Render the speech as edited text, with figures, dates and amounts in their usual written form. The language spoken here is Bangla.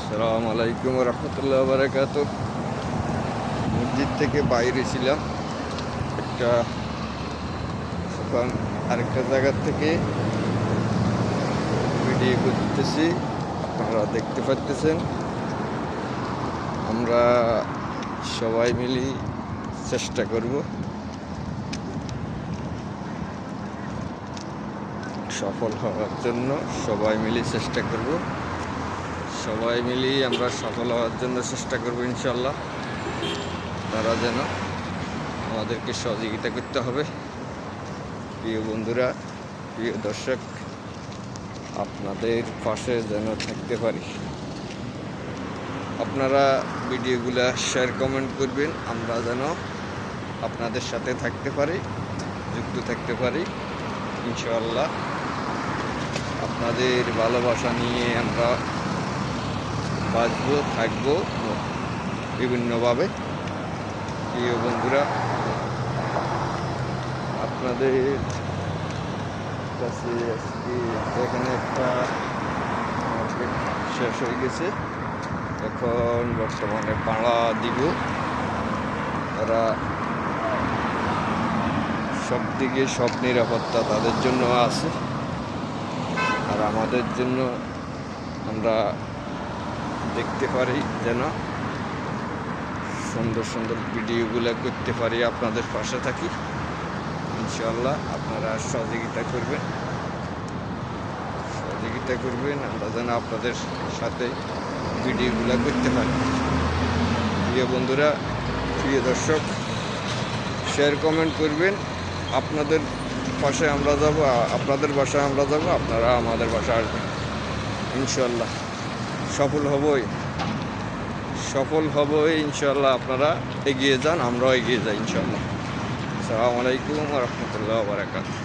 আসসালামু আলাইকুম রহমতুল্লাহ বারাকাত। মসজিদ থেকে বাইরে ছিলাম, একটা এখন আরেকটা জায়গার থেকে ভিডিও করতেছি, আপনারা দেখতে পাচ্ছেন। আমরা সবাই মিলি চেষ্টা করব সফল হওয়ার জন্য। সবাই মিলি চেষ্টা করব, সবাই মিলি আমরা সফল হওয়ার জন্য চেষ্টা করব ইনশাল্লাহ। তারা যেন আমাদেরকে সহযোগিতা করতে হবে। প্রিয় বন্ধুরা, প্রিয় দর্শক, আপনাদের পাশে যেন থাকতে পারি। আপনারা ভিডিওগুলা শেয়ার কমেন্ট করবেন, আমরা যেন আপনাদের সাথে থাকতে পারি, যুক্ত থাকতে পারি ইনশাআল্লাহ। আপনাদের ভালোবাসা নিয়ে আমরা বাঁচবো, থাকবো বিভিন্নভাবে। প্রিয় বন্ধুরা, আপনাদের কাছে আজকে এখানে একটা মার্কেট শেষ হয়ে গেছে, এখন বর্তমানে ভাড়া দিব। তারা সব দিকে সব নিরাপত্তা তাদের জন্য আছে, আর আমাদের জন্য আমরা দেখতে পারি যেন সুন্দর সুন্দর ভিডিওগুলো করতে পারি, আপনাদের পাশে থাকি ইনশাআল্লাহ। আপনারা সহযোগিতা করবেন, আমরা যেন আপনাদের সাথে ভিডিওগুলো করতে পারি। প্রিয় বন্ধুরা, প্রিয় দর্শক, শেয়ার কমেন্ট করবেন। আপনাদের পাশে আমরা যাব, আপনাদের বাসায় আমরা যাব, আপনারা আমাদের বাসায় আসবেন ইনশাআল্লাহ। সফল হবই ইনশাআল্লাহ। আপনারা এগিয়ে যান, আমরাও এগিয়ে যাই ইনশাআল্লাহ। আসসালামু আলাইকুম ওয়া রাহমাতুল্লাহি ওয়া বারাকাতুহু।